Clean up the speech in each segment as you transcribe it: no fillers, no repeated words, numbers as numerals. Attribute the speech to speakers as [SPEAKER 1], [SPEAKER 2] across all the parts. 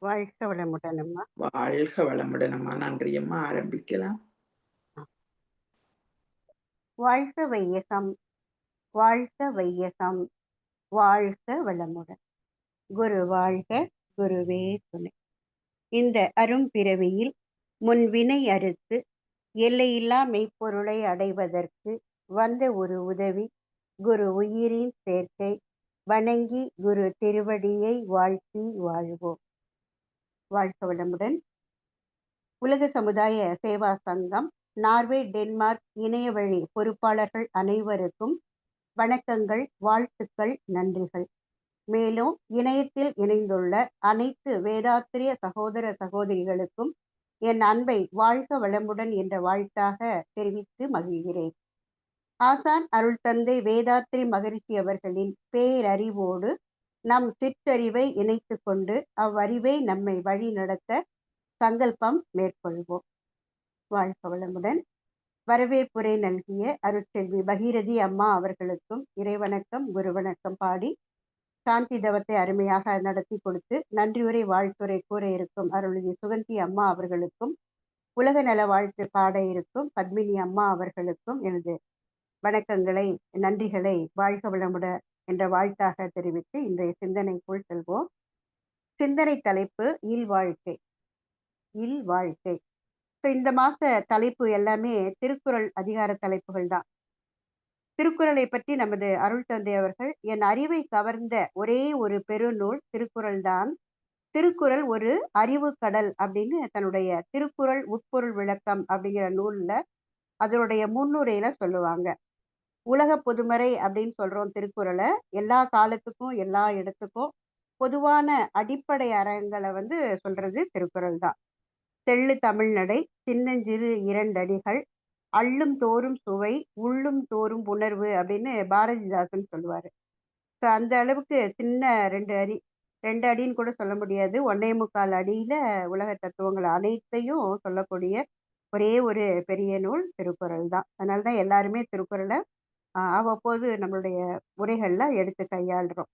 [SPEAKER 1] வாழ்க வளமுடன் அம்மா.
[SPEAKER 2] வாழ்க வளமுடன் அம்மா. நன்றி அம்மா. ஆரம்பிக்கலாம்.
[SPEAKER 1] வாழ்க வையகம், வாழ்க வையகம், வாழ்க வளமுடன். குரு வாழ்க, குருவே துணை. இந்த அரும்பிறவியில் முன்வினை அறுத்து எல்லையில்லா மெய்ப்பொருளை அடைவதற்கு வந்த ஒரு உதவி குரு உயிரின் சேர்க்கை. வணங்கி குரு திருவடியை வாழ்த்தி வாழ்வோம். வாழ்க வளமுடன். உலக சமுதாய சேவா சங்கம் நார்வே டென்மார்க் இணையவழி பொறுப்பாளர்கள் அனைவருக்கும் வணக்கங்கள், வாழ்த்துக்கள், நன்றிகள். மேலும் இணையத்தில் இணைந்துள்ள அனைத்து வேதாத்திரிய சகோதர சகோதரிகளுக்கும் என் அன்பை வாழ்க வளமுடன் என்ற வாழ்த்தாக தெரிவித்து மகிழ்கிறேன். ஆசான் அருள் தந்தை வேதாத்திரி மகரிஷி அவர்களின் பேரறிவோடு நம் சிற்றறிவை இணைத்து கொண்டு அவ்வறிவை நம்மை வழி நடத்த சங்கல்பம் மேற்கொள்வோம். வாழ்க வளமுடன். வரவேற்புரை நல்கிய அருட்செல்வி பகீரதி அம்மா அவர்களுக்கும் இறைவணக்கம், குருவணக்கம் பாடி சாந்தி தவத்தை அருமையாக நடத்தி கொடுத்து நன்றியுரை வாழ்த்துரை கூற இருக்கும் அருள்ஜி சுகந்தி அம்மா அவர்களுக்கும், உலக நல வாழ்த்து பாட இருக்கும் பத்மினி அம்மா அவர்களுக்கும் எனது வணக்கங்களை, நன்றிகளை வாழ்க வளமுடன் என்ற வாழ்த்தாக தெரிவித்து இன்றைய சிந்தனைக்குள் செல்வோம். சிந்தனை தலைப்பு இல்வாழ்க்கை. இல்வாழ்க்கை. இந்த மாச தலைப்பு எல்லாமே திருக்குறள் அதிகார தலைப்புகள் தான். திருக்குறளை பற்றி நமது அருள் தந்தை அவர்கள் என் அறிவை கவர்ந்த ஒரே ஒரு பெருநூல் திருக்குறள் தான். திருக்குறள் ஒரு அறிவு கடல் அப்படின்னு தன்னுடைய திருக்குறள் உட்பொருள் விளக்கம் அப்படிங்கிற நூல்ல அதனுடைய முன்னுரையில சொல்லுவாங்க. உலக பொதுமறை அப்படின்னு சொல்றோம் திருக்குறளை. எல்லா காலத்துக்கும் எல்லா இடத்துக்கும் பொதுவான அடிப்படை அறங்களை சொல்றது திருக்குறள் தான். தெள்ளு தமிழ்நடை, சின்னஞ்சிறு இரண்டடிகள், அள்ளும் தோறும் சுவை, உள்ளும் தோறும் உணர்வு அப்படின்னு பாரதிதாசன் சொல்லுவாரு. ஸோ அந்த அளவுக்கு சின்ன 2 அடின்னு கூட சொல்ல முடியாது, 1.25 அடியில உலக தத்துவங்கள் அனைத்தையும் சொல்லக்கூடிய ஒரே ஒரு பெரிய நூல் திருக்குறள் தான். அதனால தான் எல்லாருமே திருக்குறளை அவ்வப்போது நம்மளுடைய உரைகள்ல எடுத்து கையாளுறோம்.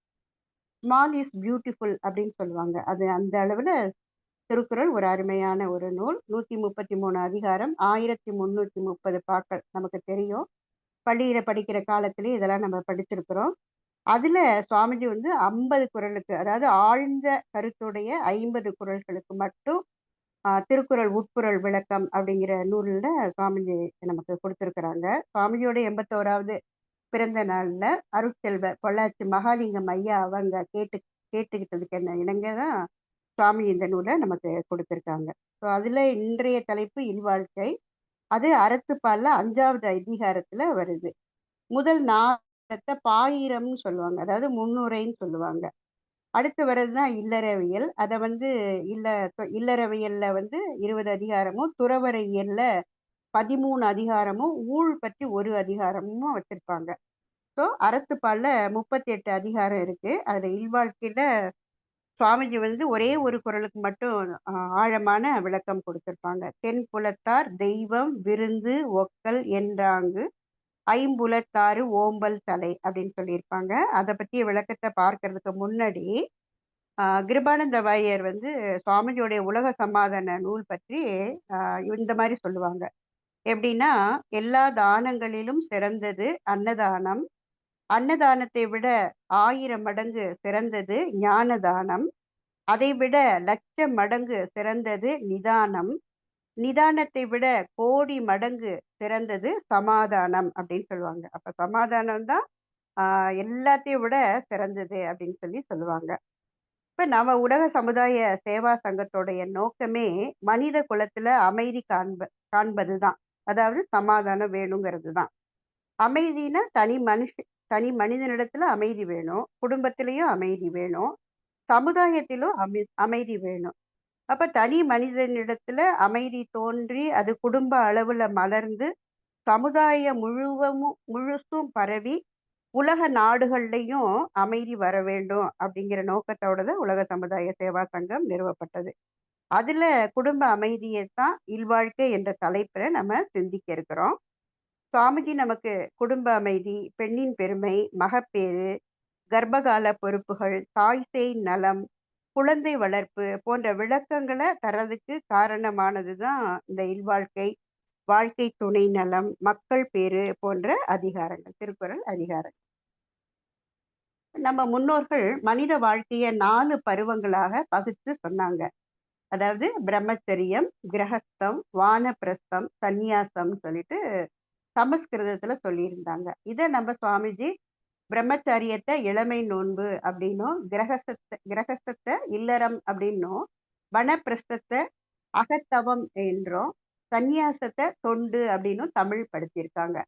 [SPEAKER 1] ஸ்மால் இஸ் பியூட்டிஃபுல் அப்படின்னு சொல்லுவாங்க. அது அந்த அளவுல திருக்குறள் ஒரு அருமையான ஒரு நூல். 133 அதிகாரம், 1330 பாக்கள் நமக்கு தெரியும். பள்ளியில படிக்கிற காலத்திலே இதெல்லாம் நம்ம படிச்சிருக்கிறோம். அதுல சுவாமிஜி 50 குறளுக்கு, அதாவது ஆழ்ந்த கருத்துடைய 50 குறள்களுக்கு மட்டும் திருக்குறள் உட்பொருள் விளக்கம் அப்படிங்கிற நூல்ல சுவாமிஜி நமக்கு கொடுத்திருக்கிறாங்க. சுவாமிஜியோட 81வது பிறந்த நாள்ல அருட்செல்வ பொள்ளாச்சி மகாலிங்கம் ஐயா அவங்க கேட்டுக்கிட்டதுக்கு என்ன இணங்கதான் சுவாமி இந்த நூலை நமக்கு கொடுத்திருக்காங்க. ஸோ அதுல இன்றைய தலைப்பு இல்வாழ்க்கை. அது அறத்துப்பால்ல 5வது அதிகாரத்துல வருது. முதல் 4 பாயிரம்னு சொல்லுவாங்க, அதாவது முன்னுரைன்னு சொல்லுவாங்க. அடுத்து வர்றதுதான் இல்லறவியல். அதை இல்லறவியல்ல 20 அதிகாரமும், துறவறையியல்ல 13 அதிகாரமும், ஊழ் பற்றி ஒரு அதிகாரமும் வச்சிருப்பாங்க. ஸோ அறத்துப்பால்ல 38 அதிகாரம் இருக்கு. அதுல இல்வாழ்க்கையில சுவாமிஜி ஒரே ஒரு குறளுக்கு மட்டும் ஆழமான விளக்கம் கொடுத்திருப்பாங்க. தென்புலத்தார் தெய்வம் விருந்து ஒக்கல் என்றாங்கு ஐம்புலத்தாறு ஓம்பல் தலை அப்படின்னு சொல்லியிருப்பாங்க. அதை பற்றிய விளக்கத்தை பார்க்கறதுக்கு முன்னாடி கிருபானந்த வாயர் சுவாமிஜியோடைய உலக சமாதான நூல் பற்றி இந்த மாதிரி சொல்லுவாங்க. எப்படின்னா, எல்லா தானங்களிலும் சிறந்தது அன்னதானம். அன்னதானத்தை விட 1000 மடங்கு சிறந்தது ஞான தானம். அதை விட 1,00,000 மடங்கு சிறந்தது நிதானம். நிதானத்தை விட கோடி மடங்கு சிறந்தது சமாதானம் அப்படின்னு சொல்லுவாங்க. அப்ப சமாதானம் தான் எல்லாத்தையும் விட சிறந்தது அப்படின்னு சொல்லுவாங்க. இப்ப நம்ம உலக சமுதாய சேவா சங்கத்தோடைய நோக்கமே மனித குலத்துல அமைதி காண்பதுதான். அதாவது சமாதானம் வேணுங்கிறது தான். அமைதினா தனி மனிதனிடத்துல அமைதி வேணும், குடும்பத்திலையும் அமைதி வேணும், சமுதாயத்திலும் அமைதி வேணும். அப்ப தனி மனிதனிடத்துல அமைதி தோன்றி அது குடும்ப அளவுல மலர்ந்து சமுதாயம் முழுசும் பரவி உலக நாடுகள்லையும் அமைதி வர வேண்டும் அப்படிங்கிற நோக்கத்தோட தான் உலக சமுதாய சேவா சங்கம் நிறுவப்பட்டது. அதுல குடும்ப அமைதியை தான் இல்வாழ்க்கை என்ற தலைப்புல நம்ம சிந்திக்க இருக்கிறோம். சுவாமிஜி நமக்கு குடும்ப அமைதி, பெண்ணின் பெருமை, மகப்பேறு, கர்ப்பகால பொறுப்புகள், தாய் சேய் நலம், குழந்தை வளர்ப்பு போன்ற விளக்கங்களை தரதுக்கு காரணமானது தான் இந்த இல்வாழ்க்கை, வாழ்க்கை துணை நலம், மக்கள் பேறு போன்ற அதிகாரங்கள், திருக்குறள் அதிகாரம். நம்ம முன்னோர்கள் மனித வாழ்க்கைய 4 பருவங்களாக பகுத்து சொன்னாங்க. அதாவது பிரம்மச்சரியம், கிரகஸ்தம், வானப்பிரஸ்தம், சந்நியாசம்னு சொல்லிட்டு சமஸ்கிருதத்துல சொல்லியிருந்தாங்க. இதை நம்ம சுவாமிஜி பிரம்மச்சரியத்தை இளமை நோன்பு அப்படின்னும், கிரகஸ்தத்தை இல்லறம் அப்படின்னும், வனப்பிரஸ்தத்தை அகத்தவம் என்றும், சந்நியாசத்தை தொண்டு அப்படின்னும் தமிழ் படுத்தியிருக்காங்க.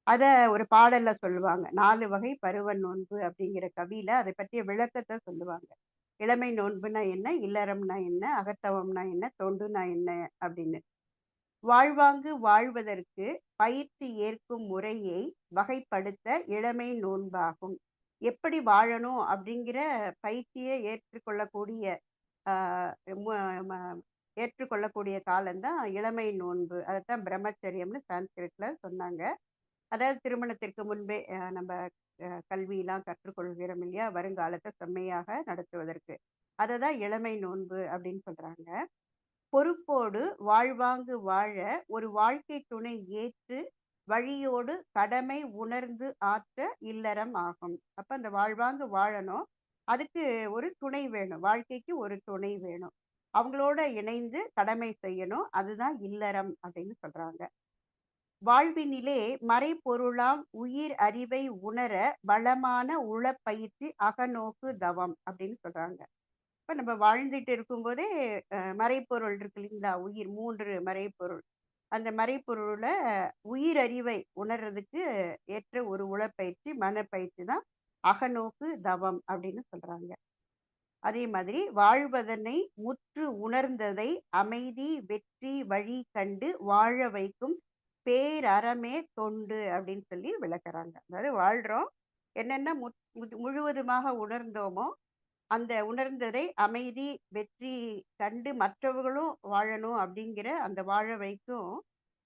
[SPEAKER 1] அத ஒரு பாடல்ல சொல்லுவாங்க. 4 வகை பருவ நோன்பு அப்படிங்கிற கவியில அதை பற்றிய விளக்கத்தை சொல்லுவாங்க. இளமை நோன்புனா என்ன, இல்லறம்னா என்ன, அகத்தவம்னா என்ன, தொண்டுனா என்ன அப்படின்னு. வாழ்வாங்கு வாழ்வதற்கு பயிற்சி ஏற்கும் முறையை வகைப்படுத்த இளமை நோன்பாகும். எப்படி வாழணும் அப்படிங்கிற பயிற்சியை ஏற்றுக்கொள்ளக்கூடிய ஆஹ் மு- ம- ஏற்றுக்கொள்ளக்கூடிய காலம்தான் இளமை நோன்பு. அதைத்தான் பிரம்மச்சரியம்னு சான்ஸ்கிரிட்ல சொன்னாங்க. அதாவது திருமணத்திற்கு முன்பே நம்ம கல்வியெல்லாம் கற்றுக்கொள்கிறோம் இல்லையா, வருங்காலத்தை செம்மையாக நடத்துவதற்கு. அதை தான் இளமை நோன்பு அப்படின்னு சொல்றாங்க. பொறுப்போடு வாழ்வாங்கு வாழ ஒரு வாழ்க்கை துணை ஏற்று வழியோடு கடமை உணர்ந்து ஆற்ற இல்லறம் ஆகும். அப்ப அந்த வாழ்வாங்கு வாழணும், அதுக்கு ஒரு துணை வேணும், வாழ்க்கைக்கு ஒரு துணை வேணும், அவங்களோட இணைந்து கடமை செய்யணும், அதுதான் இல்லறம் அப்படின்னு சொல்றாங்க. வாழ்வினிலே மறைபொருளாம் உயிர் அறிவை உணர வளமான உளப்பயிற்சி அகநோக்கு தவம் அப்படின்னு சொல்றாங்க. இப்ப நம்ம வாழ்ந்துட்டு இருக்கும்போதே மறைப்பொருள் இருக்கு இல்லைங்களா, உயிர் 3 மறைப்பொருள். அந்த மறைப்பொருளை உயிர் அறிவை உணர்றதுக்கு ஏற்ற ஒரு உளப்பயிற்சி, மனப்பயிற்சி தான் அகநோக்கு தவம் அப்படின்னு சொல்றாங்க. அதே மாதிரி வாழ்வதனை முற்று உணர்ந்ததை அமைதி வெற்றி வழி கண்டு வாழ வைக்கும் பேரறமே தொண்டு அப்படின்னு சொல்லி விளக்குறாங்க. அதாவது வாழ்றோம், என்னென்ன முழுவதுமாக உணர்ந்தோமோ அந்த உணர்ந்ததை அமைதி வெற்றி கண்டு மற்றவர்களும் வாழணும் அப்படிங்கிற அந்த வாழ வைக்கும்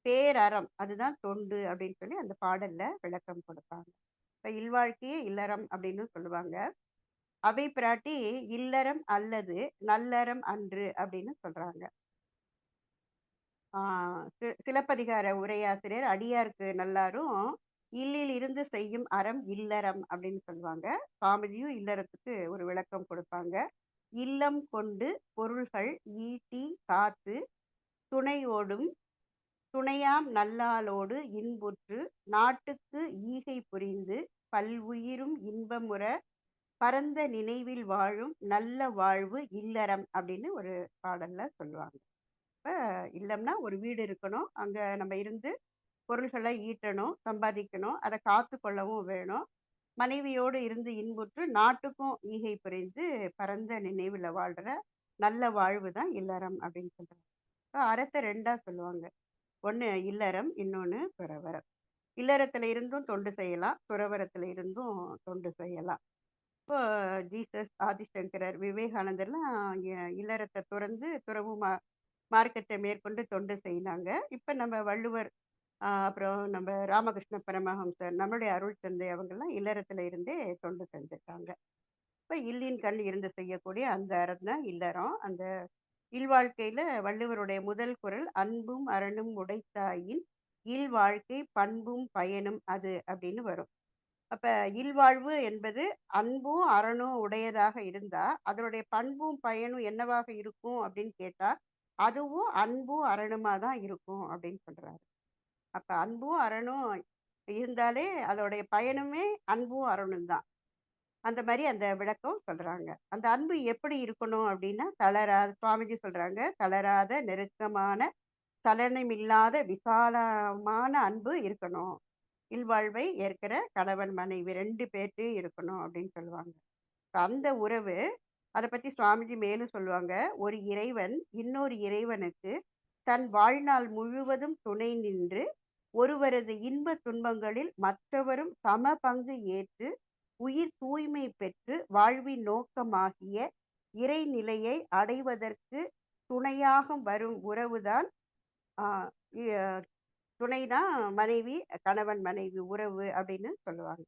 [SPEAKER 1] பேரறம், அதுதான் தொண்டு அப்படின்னு சொல்லி அந்த பாடல்ல விளக்கம் கொடுப்பாங்க. இப்ப இல்வாழ்க்கையே இல்லறம் அப்படின்னு சொல்லுவாங்க. அவை பிராட்டி இல்லறம் அல்லது நல்லறம் அன்று அப்படின்னு சொல்றாங்க. சிலப்பதிகார உரையாசிரியர் அடியாருக்கு நல்லாரும் இல்லில் இருந்து செய்யும் அறம் இல்லறம் அப்படின்னு சொல்லுவாங்க. சுவாமிஜியும் இல்லறத்துக்கு ஒரு விளக்கம் கொடுப்பாங்க. இல்லம் கொண்டு பொருள்கள் ஈட்டி காத்து துணையோடும் துணையாம் நல்லாளோடு இன்புற்று நாட்டுக்கு ஈகை புரிந்து பல்வுயிரும் இன்பமுற பரந்த நினைவில் வாழும் நல்ல வாழ்வு இல்லறம் அப்படின்னு ஒரு பாடல்ல சொல்லுவாங்க. இப்ப இல்லம்னா ஒரு வீடு இருக்கணும், அங்க நம்ம இருந்து பொருள்களை ஈட்டணும், சம்பாதிக்கணும், அதை காத்து கொள்ளவும் வேணும், மனைவியோடு இருந்து இன்புற்று நாட்டுக்கும் ஈகை புரிந்து பரந்த நினைவுல வாழ்ற நல்ல வாழ்வு தான் இல்லறம் அப்படின்னு சொல்றாங்க. அறத்தை 2ஆ சொல்லுவாங்க. ஒண்ணு இல்லறம், இன்னொன்னு துறவறம். இல்லறத்துல இருந்தும் தொண்டு செய்யலாம், துறவரத்துல இருந்தும் தொண்டு செய்யலாம். இப்போ ஜீசஸ், ஆதிசங்கரர், விவேகானந்தர்லாம் இல்லறத்தை துறந்து துறவு மார்க்கத்தை மேற்கொண்டு தொண்டு செய்யினாங்க. இப்ப நம்ம வள்ளுவர், அப்புறம் நம்ம ராமகிருஷ்ண பரமஹம்சர், நம்மளுடைய அருள் தந்தை அவங்கெல்லாம் இல்லறத்துல இருந்தே தொண்டு செஞ்சிருக்காங்க. இப்ப இல்லின் கண் இருந்து செய்யக்கூடிய அந்த அறம் தான் இல்லறம். அந்த இல்வாழ்க்கையில வள்ளுவருடைய முதல் குறள் அன்பும் அரணும் உடைத்தாயின் இல்வாழ்க்கை பண்பும் பயனும் அது அப்படின்னு வரும். அப்ப இல்வாழ்வு என்பது அன்பும் அறனும் உடையதாக இருந்தா அதனுடைய பண்பும் பயனும் என்னவாக இருக்கும் அப்படின்னு கேட்டா அதுவும் அன்பும் அரணுமா தான் இருக்கும் அப்படின்னு சொல்றாரு. அப்ப அன்பும் அறனும் இருந்தாலே அதோடைய பயனுமே அன்பும் அறனும் தான். அந்த மாதிரி அந்த விளக்கம் சொல்றாங்க. அந்த அன்பு எப்படி இருக்கணும் அப்படின்னா தளராத, சுவாமிஜி சொல்றாங்க, தளராத நெருக்கமான சலனமில்லாத விசாலமான அன்பு இருக்கணும். இல்வாழ்வை ஏற்கிற கணவன் மனைவி 2 பேர்ட்டையும் இருக்கணும் அப்படின்னு சொல்லுவாங்க. அந்த உறவு, அதை பத்தி சுவாமிஜி மேலும் சொல்லுவாங்க. ஒரு இறைவன் இன்னொரு இறைவனுக்கு தன் வாழ்நாள் முழுவதும் துணை நின்று ஒருவரது இன்ப துன்பங்களில் மற்றவரும் சம பங்கு ஏற்று உயிர் தூய்மை பெற்று வாழ்வின் நோக்கமாகிய இறைநிலையை அடைவதற்கு துணையாக வரும் உறவுதான் ஆஹ் இ- துணைதான் மனைவி, கணவன் மனைவி உறவு அப்படின்னு சொல்லுவாங்க.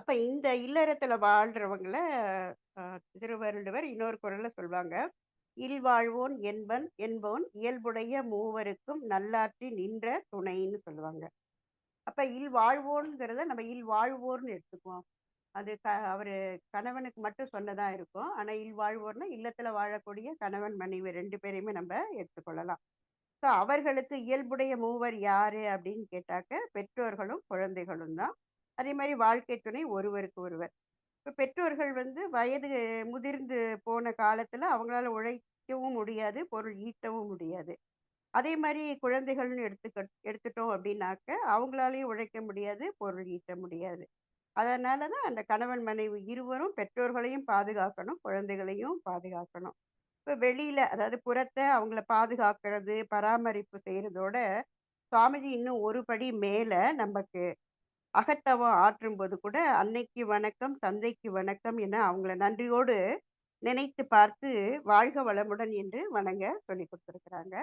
[SPEAKER 1] அப்ப இந்த இல்லறத்துல வாழ்றவங்கள அ திருவள்ளுவர் இன்னொரு குறள்ல சொல்வாங்க. "இல்வாழ்வோன் என்போன் இயல்புடைய மூவருக்கும் நல்லாற்றி நின்ற துணைன்னு" சொல்லுவாங்க. அப்ப இல்வாழ்வோன்ங்கிறத நம்ம இல்வாழ்வோர்ன்னு எடுத்துக்குவோம். அது அவரு கணவனுக்கு மட்டும் சொன்னதா இருக்கும். ஆனா இல்வாழ்வோர்னா இல்லத்துல வாழக்கூடிய கணவன், மனைவி 2 பேரையுமே நம்ப எடுத்துக்கொள்ளலாம். அவர்களுக்கு இயல்புடைய மூவர் யாரு அப்படின்னு கேட்டாக்க, பெற்றோர்களும், குழந்தைகளும் தான். அதே மாரி வாழ்க்கை துணை ஒருவருக்கு ஒருவர். இப்ப பெற்றோர்கள் வந்து வயது முதிர்ந்து போன காலத்துல அவங்களால உழைக்கவும் முடியாது, பொருள் ஈட்டவும் முடியாது. அதே மாரி குழந்தைகள்னு எடுத்துட்டோம் அப்படின்னாக்க, அவங்களாலயும் உழைக்க முடியாது, பொருள் ஈட்ட முடியாது. அதனால தான் அந்த கணவன், மனைவி இருவரும் பெற்றோர்களையும் பாதுகாக்கணும், குழந்தைகளையும் பாதுகாக்கணும். இப்ப வெளியில அதாவது புறத்த அவங்கள பாதுகாக்கிறது, பராமரிப்பு செய்றதோட, சுவாமிஜி இன்னும் ஒரு படி மேல நமக்கு அகத்தவம் ஆற்றும்போது கூட, "அன்னைக்கு வணக்கம், தந்தைக்கு வணக்கம்" என அவங்கள நன்றியோடு நினைத்து பார்த்து, "வாழ்க வளமுடன்" என்று வணங்க சொல்லிக் குடுத்துருக்கிறாங்க.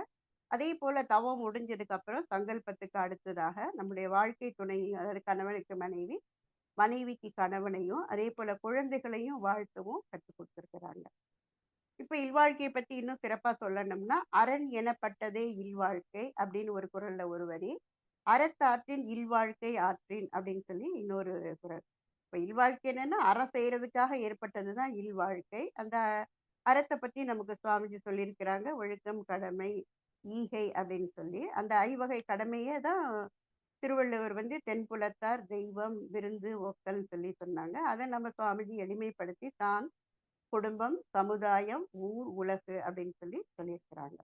[SPEAKER 1] அதேபோல தவம் முடிஞ்சதுக்கு அப்புறம் சங்கல்பத்துக்கு அடுத்ததாக நம்முடைய வாழ்க்கை துணை, அதாவது கணவனுக்கு மனைவி, மனைவிக்கு கணவனையும், அதேபோல குழந்தைகளையும் வாழ்த்தவும் கத்துக் குடுத்துருக்கிறாங்க. இப்ப இல்வாழ்க்கைய பத்தி இன்னும் சிறப்பா சொல்லணும்னா, "அரண் எனப்பட்டதே இல்வாழ்க்கை" அப்படின்னு ஒரு குறள்ல ஒரு வரி. "அறத்தாற்றின் இல்வாழ்க்கை ஆற்றின்" அப்படின்னு சொல்லி இன்னொரு குறள். இப்ப இல்வாழ்க்கை என்னன்னா, அறம் செய்றதுக்காக ஏற்பட்டது தான் இல்வாழ்க்கை. அந்த அறத்த பத்தி நமக்கு சுவாமிஜி சொல்லியிருக்கிறாங்க. ஒழுக்கம், கடமை, ஈகை அப்படின்னு சொல்லி. அந்த ஐவகை கடமைய தான் திருவள்ளுவர் வந்து "தென்புலத்தார் தெய்வம், விருந்து, ஒக்கல்ன்னு" சொல்லி சொன்னாங்க. அத நம்ம சுவாமிஜி எளிமைப்படுத்தி தான் குடும்பம், சமுதாயம், ஊர், உலகு அப்படின்னு சொல்லி சொல்லியிருக்கிறாங்க.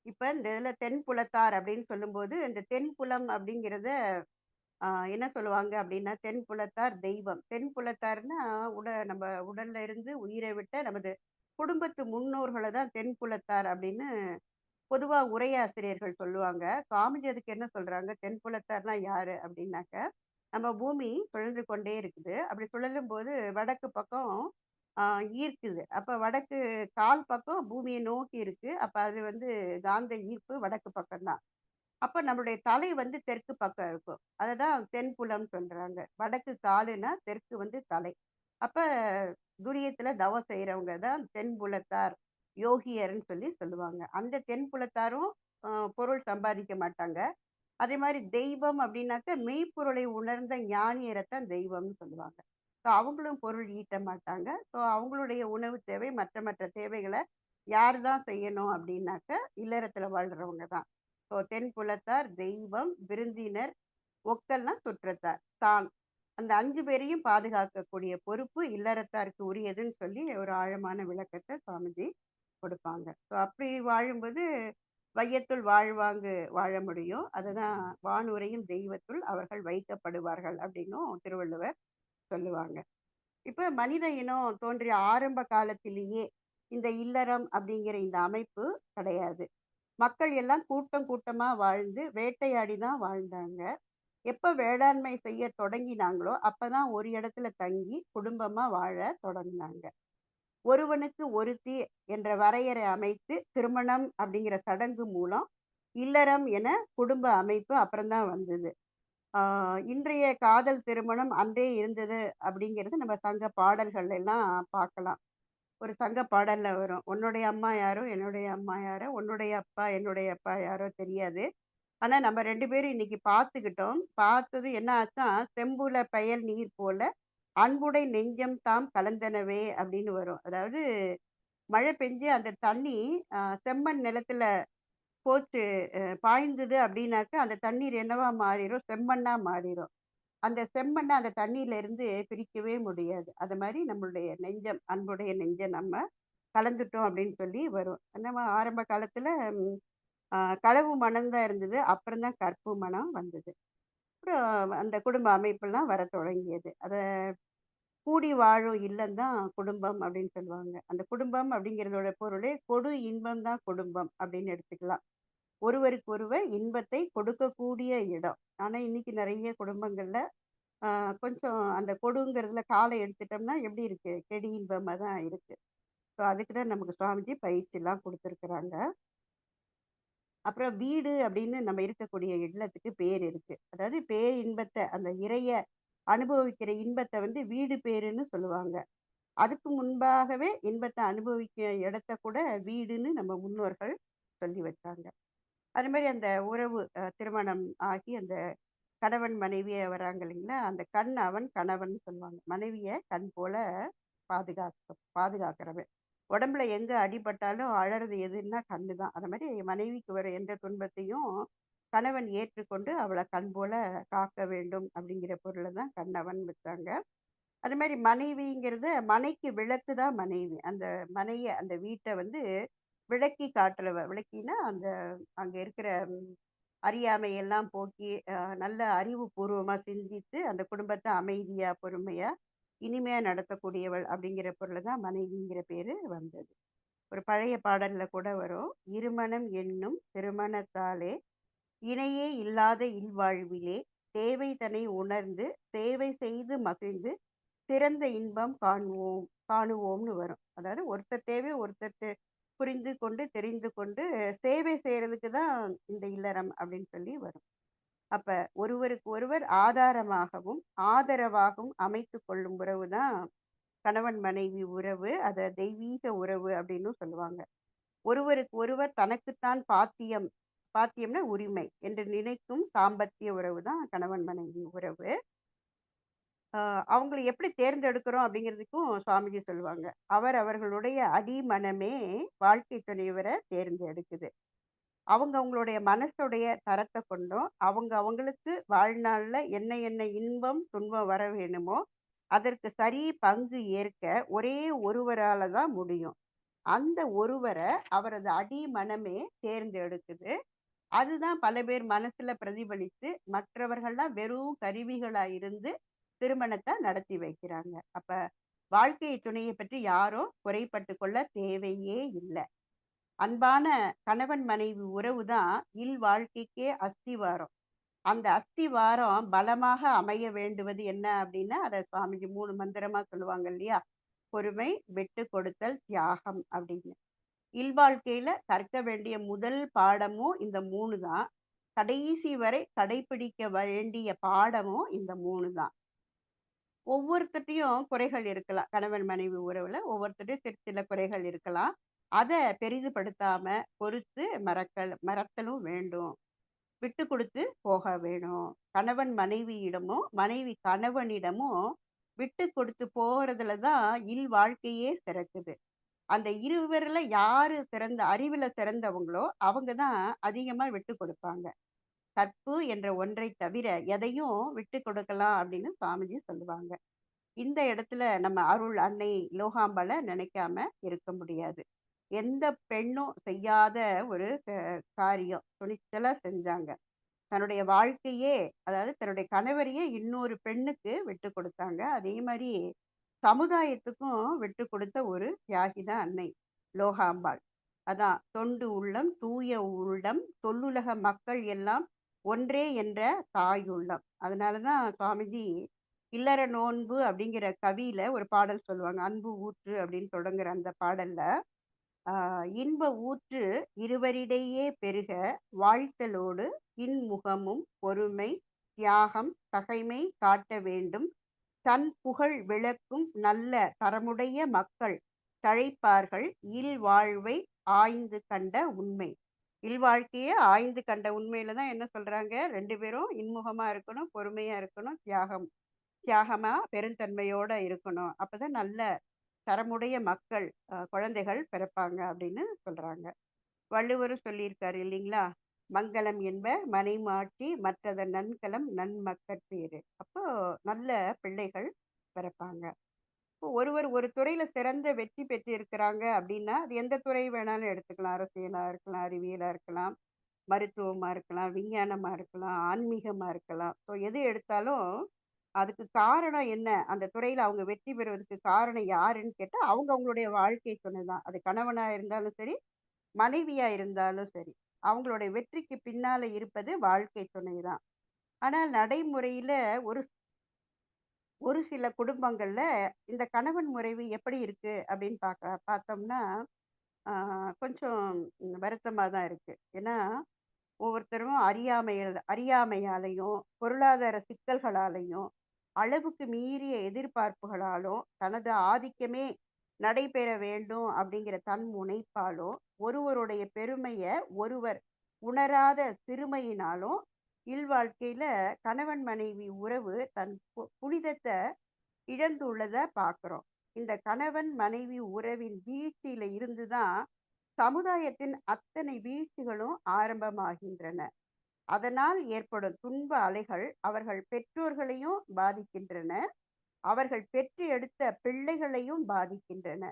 [SPEAKER 1] இப்ப இந்த இதுல தென்புலத்தார் அப்படின்னு சொல்லும்போது, இந்த தென்புலம் அப்படிங்கிறத என்ன சொல்லுவாங்க அப்படின்னா, தென்புலத்தார் தெய்வம். தென்புலத்தார்ன்னா, நம்ம உடல்ல இருந்து உயிரை விட்ட நமது குடும்பத்து முன்னோர்கள தான் தென்புலத்தார் அப்படின்னு பொதுவா உரையாசிரியர்கள் சொல்லுவாங்க. சுவாமிஜி அதுக்கு என்ன சொல்றாங்க, தென்புலத்தார்னா யாரு அப்படின்னாக்க, நம்ம பூமி சுழன்று கொண்டே இருக்குது. அப்படி சுழலும்போது வடக்கு பக்கம் ஆ ஈர்க்குது. அப்ப வடக்கு கால் பக்கம் பூமிய நோக்கி இருக்கு. அப்ப அது வந்து காந்த ஈர்ப்பு வடக்கு பக்கம் தான். அப்ப நம்மளுடைய தலை வந்து தெற்கு பக்கம் இருக்கும். அததான் தென்புலம் சொல்றாங்க. வடக்கு காலுன்னா, தெற்கு வந்து தலை. அப்ப துரியத்துல தவம் செய்றவங்க தான் தென்புலத்தார், யோகியர்ன்னு சொல்லி சொல்லுவாங்க. அந்த தென்புலத்தாரும் அ பொருள் சம்பாதிக்க மாட்டாங்க. அதே மாரி தெய்வம் அப்படின்னாக்க, மெய்ப்பொருளை உணர்ந்த ஞானியரைத்தான் தெய்வம்னு சொல்லுவாங்க. அவங்களும் பொருள் ஈட்ட மாட்டாங்க. அவங்களுடைய உணவு தேவை, மற்ற மற்ற தேவைகள யார் தான் செய்யணும் அப்படின்னாக்க, இல்லறத்துல வாழ்றவங்க தான். தென்புலத்தார், தெய்வம், விருந்தினர், ஒக்கல்னா சுற்றத்தார், தான். அந்த 5 பேரையும் பாதுகாக்கக்கூடிய பொறுப்பு இல்லறத்தாருக்கு உரியதுன்னு சொல்லி ஒரு ஆழமான விளக்கத்த சுவாமிஜி கொடுப்பாங்க. அப்படி வாழும்போது வையத்துள் வாழ்வாங்கு வாழ முடியும். அதுதான் "வானுரையும் தெய்வத்துள் அவர்கள் வைக்கப்படுவார்கள்" அப்படின்னும் திருவள்ளுவர் சொல்லுவாங்க. இப்ப மனித இனம் தோன்றிய ஆரம்ப காலத்திலேயே இந்த இல்லறம் அப்படிங்கிற இந்த அமைப்பு கிடையாது. மக்கள் எல்லாம் கூட்டம் கூட்டமா வாழ்ந்து வேட்டையாடி தான் வாழ்ந்தாங்க. எப்ப வேளாண்மை செய்ய தொடங்கினாங்களோ, அப்பதான் ஒரு இடத்துல தங்கி குடும்பமா வாழ தொடங்குனாங்க. ஒருவனுக்கு ஒருத்தி என்ற வரையறை அமைத்து திருமணம் அப்படிங்கிற சடங்கு மூலம் இல்லறம் என குடும்ப அமைப்பு அப்புறம் தான் வந்தது. இன்றைய காதல் திருமணம் அன்றே இருந்தது அப்படிங்கிறது நம்ம சங்க பாடல்கள்ல எல்லாம் பார்க்கலாம். ஒரு சங்க பாடல்ல வரும். "உன்னுடைய அம்மா யாரோ, என்னுடைய அம்மா யாரோ, உன்னுடைய அப்பா, என்னுடைய அப்பா யாரோ தெரியாது. ஆனா நம்ம 2 பேரும் இன்னைக்கு பார்த்துக்கிட்டோம். பார்த்தது என்ன ஆச்சா, "செம்புல பெயல் நீர் போல அன்புடை நெஞ்சம் தாம் கலந்தனவே" அப்படின்னு வரும். அதாவது மழை பெஞ்சு அந்த தண்ணி செம்மண் நிலத்துல போச்சு பாய்ந்தது அப்படின்னாக்க, அந்த தண்ணீர் என்னவா மாறிரும்? செம்மண்ணா மாறிரும். அந்த செம்மண்ண அந்த தண்ணீல இருந்து பிரிக்கவே முடியாது. அது மாரி நம்மளுடைய நெஞ்சம், அன்புடைய நெஞ்சம் நம்ம கலந்துட்டோம் அப்படின்னு சொல்லி வரும். நம்ம ஆரம்ப காலத்துல ம் அ களவு மணம் தான் இருந்தது. அப்புறம் தான் கற்பு மணம் வந்தது. அப்புறம் அந்த குடும்ப அமைப்பெல்லாம் வரத் தொடங்கியது. கூடி வாழும் இல்லம் தான் குடும்பம் அப்படின்னு சொல்லுவாங்க. அந்த குடும்பம் அப்படிங்கிறதோட பொருளே கொடு இன்பம் தான் குடும்பம் அப்படின்னு எடுத்துக்கலாம். ஒருவருக்கு ஒருவர் இன்பத்தை கொடுக்கக்கூடிய இடம். ஆனா இன்னைக்கு நெறைய குடும்பங்கள்ல ஆ கொஞ்சம் அந்த கொடுங்கிறதுல கால எடுத்துட்டோம்னா எப்படி இருக்கு? கெடி இன்பமா தான் இருக்கு. அதுக்கு தான் நமக்கு சுவாமிஜி பயிற்சிலாம் குடுத்துருக்குறாங்க. அப்புறம் வீடு அப்படின்னு நம்ம இருக்கக்கூடிய இல்லத்துக்கு பேர் இருக்கு. அதாவது பேரின்பத்த அந்த இறைய அனுபவிக்கிற இன்பத்த வந்து வீடு பேருன்னு சொல்லுவாங்க. அதுக்கு முன்பாகவே இன்பத்த அனுபவிக்க இடத்த கூட வீடுன்னு நம்ம முன்னோர்கள் சொல்லி வச்சாங்க. அது மாரி அந்த உறவு திருமணம் ஆகி அந்த கணவன் மனைவியா வராங்க இல்லைங்களா? அந்த கண் அவன் கணவன் சொல்லுவாங்க. மனைவிய கண் போல பாதுகாக்கிறவன். உடம்புல எங்க அடிபட்டாலும் அழறது எதுன்னா கண்ணு தான். அந்த மாரி மனைவிக்கு வர எந்த துன்பத்தையும் கணவன் ஏற்றுக்கொண்டு அவள கண் போல காக்க வேண்டும் அப்படிங்கிற பொருள்ல தான் கண்ணவன் வச்சாங்க. அது மாரி மனைவிங்கிறத மனைக்கு விளக்கு தான் மனைவி. அந்த அந்த வீட்ட வந்து விளக்கி காட்டுறவ. விளக்கினா அந்த அங்க இருக்கிற அறியாமை எல்லாம் போக்கி, நல்ல அறிவுபூர்வமா சிந்தித்து, அந்த குடும்பத்த அமைதியா, பொறுமையா, இனிமையா நடத்தக்கூடியவள் அப்படிங்கிற பொருள்ல தான் மனைவிங்கிற பேரு வந்தது. ஒரு பழைய பாடல்ல கூட வரும். "இருமனம் என்னும் திருமணத்தாலே இணையே இல்லாத இல்வாழ்விலே தேவை தனை உணர்ந்து சேவை செய்து மகிழ்ந்து சிறந்த இன்பம் காணுவோம்னு வரும். அதாவது ஒருத்தர் தேவை ஒருத்தர் புரிந்து கொண்டு, தெரிந்து கொண்டு சேவை செய்றதுக்கு தான் இந்த இல்லறம் அப்படின்னு சொல்லி வரும். அப்ப ஒருவருக்கு ஒருவர் ஆதாரமாகவும், ஆதரவாகவும் அமைத்துக் கொள்ளும் உறவு தான் கணவன் மனைவி உறவு. அத தெய்வீக உறவு அப்படின்னும் சொல்லுவாங்க. ஒருவருக்கு ஒருவர் தனக்குத்தான் பாத்தியம்னா உரிமை என்று நினைக்கும் தாம்பத்திய உறவு தான் கணவன் மனைவி உறவு. ஆ அவங்கள எப்படி தேர்ந்தெடுக்கிறோம் அப்படிங்கிறதுக்கும் சுவாமிஜி சொல்லுவாங்க. அவர்களுடைய அடிமனமே வாழ்க்கை துணைவர தேர்ந்தெடுக்குது. அவங்களுடைய மனசுடைய தரத்த கொண்டும், அவங்களுக்கு வாழ்நாள்ல என்ன என்ன இன்பம், துன்பம் வர வேணுமோ, அதற்கு சரி பங்கு ஏற்க ஒரே ஒருவரால தான் முடியும். அந்த ஒருவர அவரது அடிமனமே தேர்ந்தெடுக்குது. அதுதான் பல பேர் மனசுல பிரதிபலித்து, மற்றவர்கள்லாம் வெறும் கருவிகளா இருந்து திருமணத்த நடத்தி வைக்கிறாங்க. அப்ப வாழ்க்கை துணைய பற்றி யாரும் குறைப்பட்டுக் கொள்ள தேவையே இல்ல. அன்பான கணவன் மனைவி உறவு தான் இல்வாழ்க்கைக்கே அஸ்திவாரம். அந்த அஸ்திவாரம் பலமாக அமைய வேண்டுவது என்ன அப்படின்னா, அத சுவாமிஜி 3 மந்திரமா சொல்லுவாங்க இல்லையா? பொறுமை, விட்டு கொடுத்தல், தியாகம் அப்படின்னு. இல்வாழ்க்கையில கற்க வேண்டிய முதல் பாடமும் இந்த 3 தான். கடைசி வரை கடைப்பிடிக்க வேண்டிய பாடமும் இந்த 3 தான். ஒவ்வொருத்தர்ட்டயும் குறைகள் இருக்கலாம். கணவன் மனைவி உறவுல ஒவ்வொருத்தர்ட்டயும் சில குறைகள் இருக்கலாம். அத பெரிதுபடுத்தாம பொறுத்து மறத்தலும் வேண்டும். விட்டு குடுத்து போக வேணும். கணவன் மனைவியிடமும், மனைவி கணவனிடமும் விட்டு கொடுத்து போறதுல தான் இல்வாழ்க்கையே சிறக்குது. அந்த இருவர்ல யாரு அறிவுல சிறந்தவங்களோ, அவங்க தான் அதிகமா விட்டு கொடுப்பாங்க. கற்பு என்ற ஒன்றைத் தவிர எதையும் விட்டு கொடுக்கலாம் அப்படின்னு சாமிஜி சொல்லுவாங்க. இந்த இடத்துல நம்ம அருள் அன்னை லோகாம்பாள நினைக்காம இருக்க முடியாது. எந்த பெண்ணும் செய்யாத ஒரு காரியம். துணிச்சலா செஞ்சாங்க. தன்னுடைய வாழ்க்கையே, அதாவது தன்னுடைய கணவரையே இன்னொரு பெண்ணுக்கு விட்டு கொடுத்தாங்க. அதே மாரி சமுதாயத்துக்கும் விட்டு கொடுத்த ஒரு தியாகி தான் அன்னை லோகாம்பாள். அதான் தொண்டு உள்ளம், தூய உள்ளம், தொல்லுலக மக்கள் எல்லாம் ஒன்றே என்ற தாயுள்ளம். அதனால தான் சுவாமிஜி இல்லற நோன்பு அப்படிங்கிற கவியில ஒரு பாடல் சொல்லுவாங்க. அன்பு ஊற்று அப்படின்னு தொடங்குற அந்த பாடல்ல, இன்ப ஊற்று இருவரிடையே பெருக வாழ்த்தலோடு இன்முகமும் பொறுமை, தியாகம், தகைமை காட்ட வேண்டும். தன் புகழ் விளக்கும் நல்ல தரமுடைய மக்கள் தழைப்பார்கள் இல்வாழ்வை ஆய்ந்து கண்ட உண்மை. இல்வாழ்க்கைய ஆய்ந்து கண்ட உண்மையில தான் என்ன சொல்றாங்க? 2 பேரும் இன்முகமா இருக்கணும், பொறுமையா இருக்கணும், தியாகமா பெருந்தன்மையோட இருக்கணும். அப்பதான் நல்ல தரமுடைய மக்கள், குழந்தைகள் பிறப்பாங்க அப்படின்னு சொல்றாங்க. வள்ளுவரும் சொல்லியிருக்காரு இல்லைங்களா? மங்களம் என்ப மனைமாட்சி மற்றதன் நன்கலம் நன்மக்கட்பேறு. அப்போ நல்ல பிள்ளைகள் பிறப்பாங்க. இப்போ ஒருவர் ஒரு துறையில சிறந்த வெற்றி பெற்று இருக்கிறாங்க அப்படின்னா, அது எந்த துறை வேணாலும் எடுத்துக்கலாம். அரசியலா இருக்கலாம், அறிவியலா இருக்கலாம், மருத்துவமா இருக்கலாம், விஞ்ஞானமா இருக்கலாம், ஆன்மீகமா இருக்கலாம். ஸோ எது எடுத்தாலும் அதுக்கு காரணம் என்ன? அந்த துறையில அவங்க வெற்றி பெறுவதற்கு காரணம் யாருன்னு கேட்டா, அவங்களுடைய வாழ்க்கை துணை தான். அது கணவனா இருந்தாலும் சரி, மனைவியா இருந்தாலும் சரி. அவங்களுடைய வெற்றிக்கு பின்னால இருப்பது வாழ்க்கை துணை தான். ஆனா நடைமுறையில ஒரு ஒரு சில குடும்பங்கள்ல இந்த கணவன் முறைவு எப்படி இருக்கு அப்படின்னு பார்த்தோம்னா, ஆ கொஞ்சம் வருத்தமா தான் இருக்கு. ஏன்னா, ஒவ்வொருத்தரும் அறியாமையாலயும், பொருளாதார சிக்கல்களாலயும் அளவுக்கு மீறிய எதிர்பார்ப்புகளாலும், தனது ஆதிக்கமே நடைபெற வேண்டும் அப்படிங்கிற தன் முனைப்பாலும், ஒருவருடைய பெருமைய ஒருவர் உணராத சிறுமையினாலும், இல்வாழ்க்கையில கணவன் மனைவி உறவு தன் புனிதத்த இழந்துள்ளத பார்க்கிறோம். இந்த கணவன் மனைவி உறவின் வீழ்ச்சியில இருந்து தான் சமுதாயத்தின் அத்தனை வீழ்ச்சிகளும் ஆரம்பமாகின்றன. அதனால் ஏற்படும் துன்ப அலைகள் அவர்கள் பெற்றோர்களையும் பாதிக்கின்றன. அவர்கள் பெற்று எடுத்த பிள்ளைகளையும் பாதிக்கின்றன.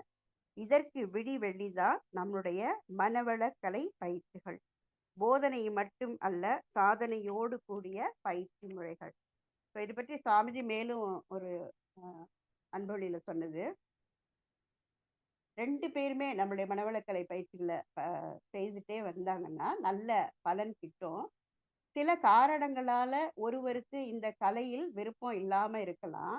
[SPEAKER 1] இதற்கு விடிவெள்ளிதான் நம்முடைய மனவளக்கலை பயிற்சிகள். போதனை மட்டும் அல்ல, சாதனையோடு கூடிய பயிற்சி முறைகள். இது பற்றி சாமிஜி மேலும் ஒரு அன்பொழியில சொன்னது. 2 பேருமே நம்முடைய மனவளக்கலை பயிற்சிகள செய்துட்டே வந்தாங்கன்னா, நல்ல பலன் கிட்டும். சில காரணங்களால ஒருவருக்கு இந்த கலையில் விருப்பம் இல்லாம இருக்கலாம்.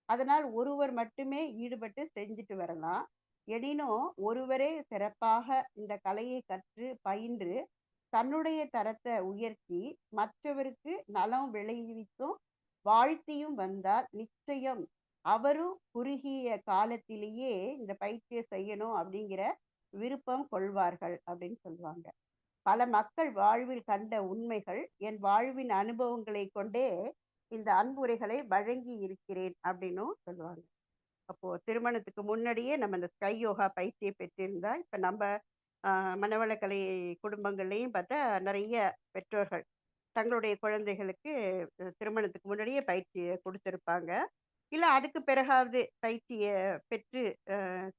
[SPEAKER 1] அதனால் ஒருவர் மட்டுமே ஈடுபட்டு செஞ்சுட்டு வரலாம். எனினும் ஒருவரே சிறப்பாக இந்த கலையை கற்று பயின்று தன்னுடைய தரத்த உயர்த்தி மற்றவருக்கு நலம் விளைவித்தும் வாழ்த்தியும் வந்தால் நிச்சயம் அவரும் குறுகிய காலத்திலேயே இந்த பயிற்சியை செய்யணும் அப்படிங்கிற விருப்பம் கொள்வார்கள் அப்படின்னு சொல்லுவாங்க. பல மக்கள் வாழ்வில் கண்ட உண்மைகள் என் வாழ்வின் அனுபவங்களை கொண்டே இந்த அன்புரைகளை வழங்கி இருக்கிறேன் அப்படின்னும் சொல்லுவாங்க. அப்போ திருமணத்துக்கு முன்னாடியே நம்ம இந்த ஸ்கை யோகா பயிற்சியை பெற்றிருந்தா இப்ப நம்ம மனவளக்கலை குடும்பங்கள்லையும் பார்த்தா நிறைய பெற்றோர்கள் தங்களுடைய குழந்தைகளுக்கு திருமணத்துக்கு முன்னாடியே பயிற்சியை கொடுத்திருப்பாங்க. இல்ல அதுக்கு பிறகாவது பயிற்சிய பெற்று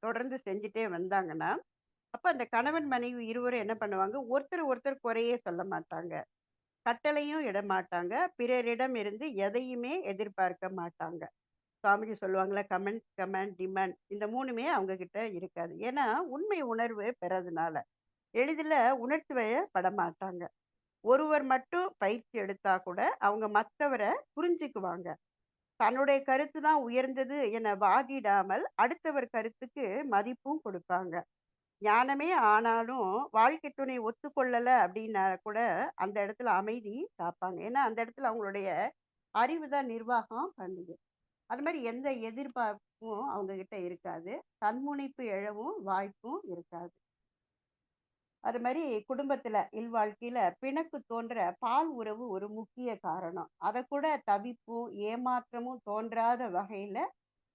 [SPEAKER 1] தொடர்ந்து செஞ்சுட்டே வந்தாங்கன்னா, அப்ப அந்த கணவன் மனைவி இருவரும் என்ன பண்ணுவாங்க, ஒருத்தர் ஒருத்தர் குறையே சொல்ல மாட்டாங்க. கட்டளையும் இட மாட்டாங்க. பிறரிடம் இருந்து எதையுமே எதிர்பார்க்க மாட்டாங்க. சுவாமிஜி சொல்லுவாங்கல்ல, கமெண்ட், டிமாண்ட் இந்த 3மே அவங்க கிட்ட இருக்காது. ஏன்னா, உண்மை உணர்வு பெறதுனால. எளிதில உணர்ச்சி வயப்பட மாட்டாங்க. ஒருவர் மட்டும் பயிற்சி எடுத்தா கூட அவங்க மத்தவர புரிஞ்சுக்குவாங்க. தன்னுடைய கருத்து தான் உயர்ந்தது என வாதிடாமல் அடுத்தவர் கருத்துக்கு மதிப்பும் கொடுப்பாங்க. ஞானமே ஆனாலும் வாழ்க்கை துணை ஒத்துக்கொள்ளல அப்படின்னா கூட அந்த இடத்துல அமைதி காப்பாங்க. ஏன்னா அந்த இடத்துல அவங்களுடைய அறிவு தான் நிர்வாகம் பண்ணுது. அது மாதிரி எந்த எதிர்பார்ப்பும் அவங்க கிட்ட இருக்காது. தன்முனைப்பு எழவும் வாய்ப்பும் இருக்காது. அது மாதிரி குடும்பத்துல இல்வாழ்க்கையில பிணக்கு தோன்ற பால் உறவு ஒரு முக்கிய காரணம். அதை கூட தவிப்பும் ஏமாற்றமும் தோன்றாத வகையில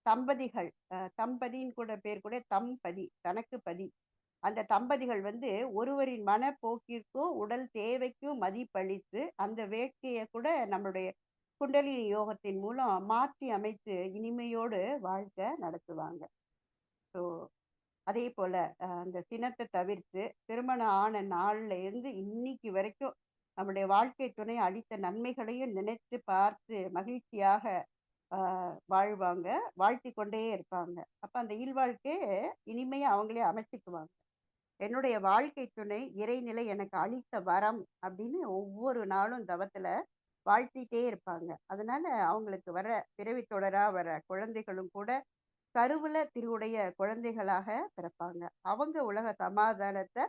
[SPEAKER 1] தம்பதிகள் தம்பதியின் கூட பேர் கூட தம்பதி தனக்கு பதி அந்த தம்பதிகள் ஒருவரின் மனப்போக்கிற்கும் உடல் தேவைக்கும் மதிப்பளித்து அந்த வேட்கையை கூட நம்மளுடைய குண்டலினி யோகத்தின் மூலம் மாற்றி அமைத்து இனிமையோடு வாழ்க்கை நடத்துவாங்க. ஸோ அதே போல அந்த சினத்தை தவிர்த்து திருமணம் ஆன நாள்ல இருந்து இன்னைக்கு வரைக்கும் நம்முடைய வாழ்க்கை துணை அளித்த நன்மைகளையும் நினைத்து பார்த்து மகிழ்ச்சியாக வாழ்வாங்க, வாழ்த்தி கொண்டே இருப்பாங்க. அப்ப அந்த இல்வாழ்க்கையை இனிமையா அவங்களே அமைச்சுக்குவாங்க. என்னுடைய வாழ்க்கை துணை இறைநிலை எனக்கு அளித்த வரம் அப்படின்னு ஒவ்வொரு நாளும் தவத்துல வாழ்த்திட்டே இருப்பாங்க. அதனால அவங்களுக்கு வர பிறவி தொடரா வர குழந்தைகளும் கூட கருவுல திருவுடைய குழந்தைகளாக பிறப்பாங்க. அவங்க உலக சமாதானத்தை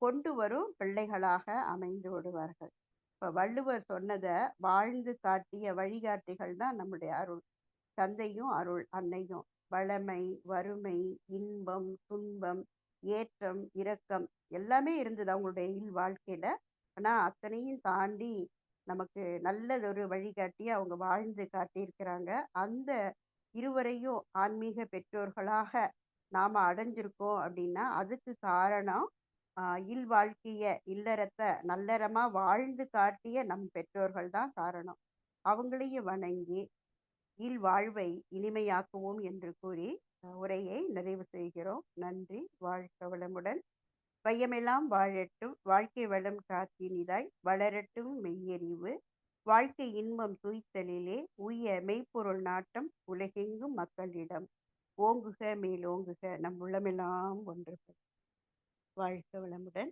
[SPEAKER 1] கொண்டு வரும் பிள்ளைகளாக அமைந்து விடுவார்கள். இப்ப வள்ளுவர் சொன்னத வாழ்ந்து காட்டிய வழிகாட்டிகள் தான் நம்முடைய அருள் தந்தையும் அருள் அன்னையும். வளமை, வறுமை, இன்பம், துன்பம், ஏற்றம், இரக்கம் எல்லாமே இருந்தது அவங்களுடைய வாழ்க்கையில. ஆனா அத்தனையும் தாண்டி நமக்கு நல்லதொரு வழிகாட்டி அவங்க வாழ்ந்து காட்டியிருக்கிறாங்க. அந்த இருவரையும் ஆன்மீக பெற்றோர்களாக நாம அடைஞ்சிருக்கோம் அப்படின்னா அதுக்கு காரணம் இல்வாழ்க்கைய இல்லறத்தை நல்லறமா வாழ்ந்து காட்டிய நம் பெற்றோர்கள் தான் காரணம். அவங்களையும் வணங்கி இல்வாழ்வை இனிமையாக்குவோம் என்று கூறி உரையை நிறைவு செய்கிறோம். நன்றி. வாழ்க வளமுடன். வையமெல்லாம் வாழட்டும். வாழ்க்கை வளம் காத்தினிதாய் வளரட்டும் மெய்யறிவு. வாழ்க்கை இன்பம் துய்த்தலிலே உய்ய மெய்ப்பொருள் நாட்டம் உலகெங்கும் மக்களிடம். ஓங்குக மேலோங்குக நம் உள்ளமெல்லாம் ஒன்று. வாழ்க வளமுடன்.